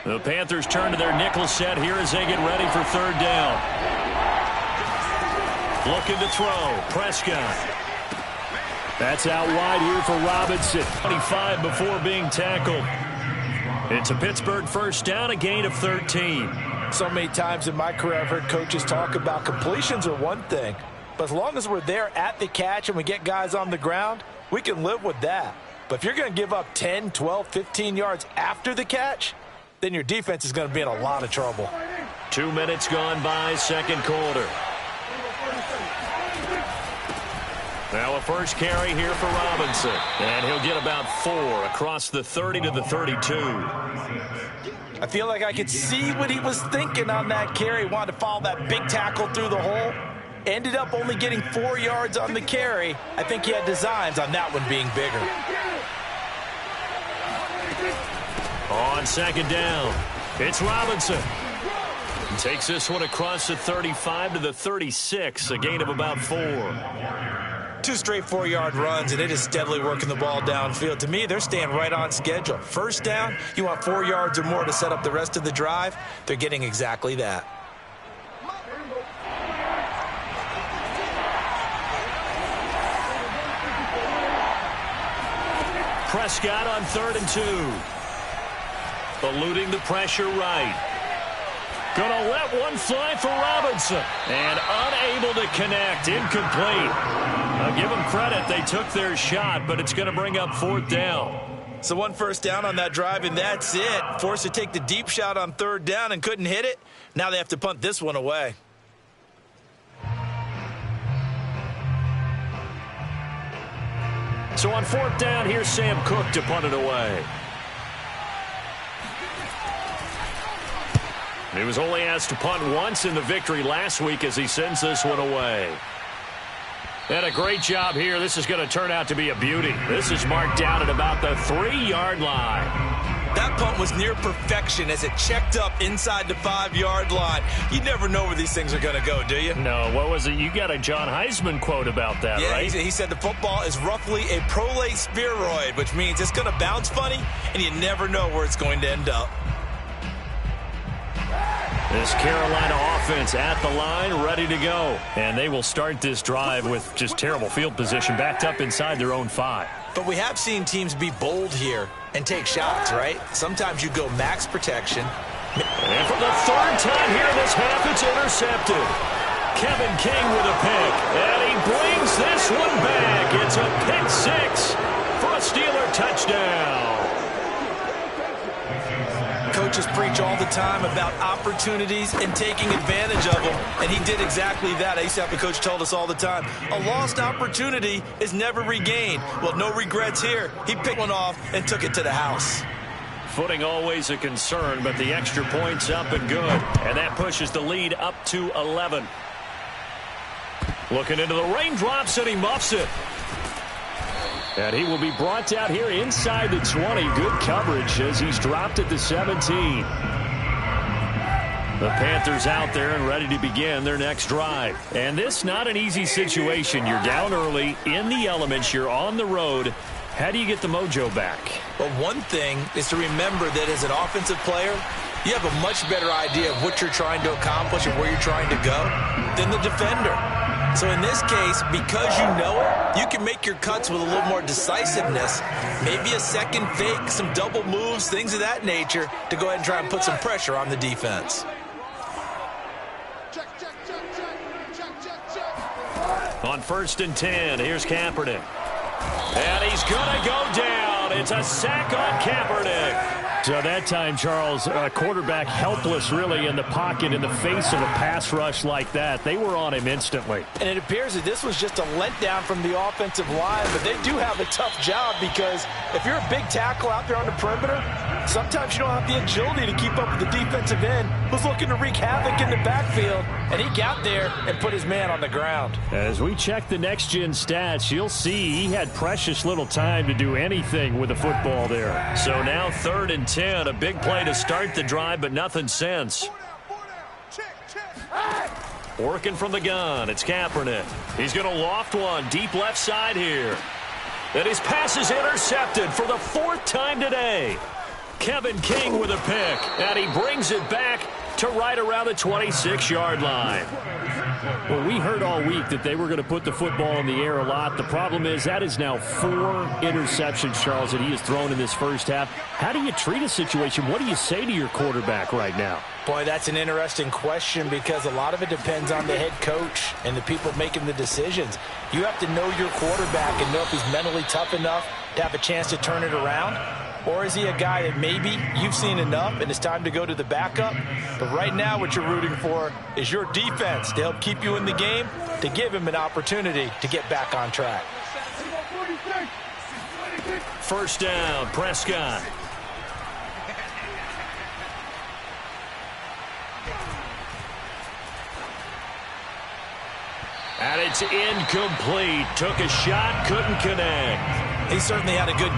The Panthers turn to their nickel set here as they get ready for third down. Looking to throw. Prescott. That's out wide here for Robinson. 25 before being tackled. It's a Pittsburgh first down, a gain of 13. So many times in my career I've heard coaches talk about completions are one thing, but as long as we're there at the catch and we get guys on the ground, we can live with that. But if you're going to give up 10, 12, 15 yards after the catch, then your defense is going to be in a lot of trouble. 2 minutes gone by, second quarter. Now a first carry here for Robinson. And he'll get about 4 across the 30 to the 32. I feel like I could see what he was thinking on that carry. He wanted to follow that big tackle through the hole. Ended up only getting 4 yards on the carry. I think he had designs on that one being bigger. On second down, it's Robinson. He takes this one across the 35 to the 36, a gain of about 4. 2 straight 4-yard runs, and it is steadily working the ball downfield. To me, they're staying right on schedule. First down, you want 4 yards or more to set up the rest of the drive. They're getting exactly that. Prescott on 3rd and 2. Eluding the pressure right. Gonna let one fly for Robinson. And unable to connect. Incomplete. I'll give them credit. They took their shot, but it's going to bring up 4th down. So 1 first down on that drive, and that's it. Forced to take the deep shot on 3rd down and couldn't hit it. Now they have to punt this one away. So on 4th down, here's Sam Cook to punt it away. He was only asked to punt once in the victory last week as he sends this one away. And a great job here. This is going to turn out to be a beauty. This is marked down at about the 3-yard line. That punt was near perfection as it checked up inside the 5-yard line. You never know where these things are going to go, do you? No, what was it? You got a John Heisman quote about that, right? He said the football is roughly a prolate spheroid, which means it's going to bounce funny, and you never know where it's going to end up. This Carolina offense at the line, ready to go. And they will start this drive with just terrible field position, backed up inside their own 5. But we have seen teams be bold here and take shots, right? Sometimes you go max protection. And for the 3rd time here this half, it's intercepted. Kevin King with a pick. And he brings this one back. It's a pick 6 for a Steeler touchdown. Coaches preach all the time about opportunities and taking advantage of them, and he did exactly that. I used to have a coach told us all the time, a lost opportunity is never regained. Well, no regrets here. He picked one off and took it to the house. Footing always a concern, but the extra point's up and good, and that pushes the lead up to 11. Looking into the raindrops, and he muffs it. And he will be brought down here inside the 20. Good coverage as he's dropped at the 17. The Panthers out there and ready to begin their next drive. And this not an easy situation. You're down early, in the elements, you're on the road. How do you get the mojo back? Well, one thing is to remember that as an offensive player, you have a much better idea of what you're trying to accomplish and where you're trying to go than the defender. So in this case, because you know it, you can make your cuts with a little more decisiveness. Maybe a second fake, some double moves, things of that nature to go ahead and try and put some pressure on the defense. On 1st and 10, here's Kaepernick. And he's going to go down. It's a sack on Kaepernick. So that time, Charles, quarterback helpless really in the pocket in the face of a pass rush like that. They were on him instantly. And it appears that this was just a letdown from the offensive line, but they do have a tough job because if you're a big tackle out there on the perimeter, sometimes you don't have the agility to keep up with the defensive end who's looking to wreak havoc in the backfield, and he got there and put his man on the ground. As we check the next-gen stats, you'll see he had precious little time to do anything with the football there. So now 3rd and 10, a big play to start the drive, but nothing since. Working from the gun, it's Kaepernick. He's going to loft one deep left side here. And his pass is intercepted for the 4th time today. Kevin King with a pick, and he brings it back to right around the 26-yard line. Well, we heard all week that they were going to put the football in the air a lot. The problem is that is now 4 interceptions, Charles, that he has thrown in this first half. How do you treat a situation? What do you say to your quarterback right now? Boy, that's an interesting question because a lot of it depends on the head coach and the people making the decisions. You have to know your quarterback and know if he's mentally tough enough to have a chance to turn it around. Or is he a guy that maybe you've seen enough and it's time to go to the backup? But right now what you're rooting for is your defense to help keep you in the game, to give him an opportunity to get back on track. First down, Prescott. And it's incomplete. Took a shot, couldn't connect. He certainly had a good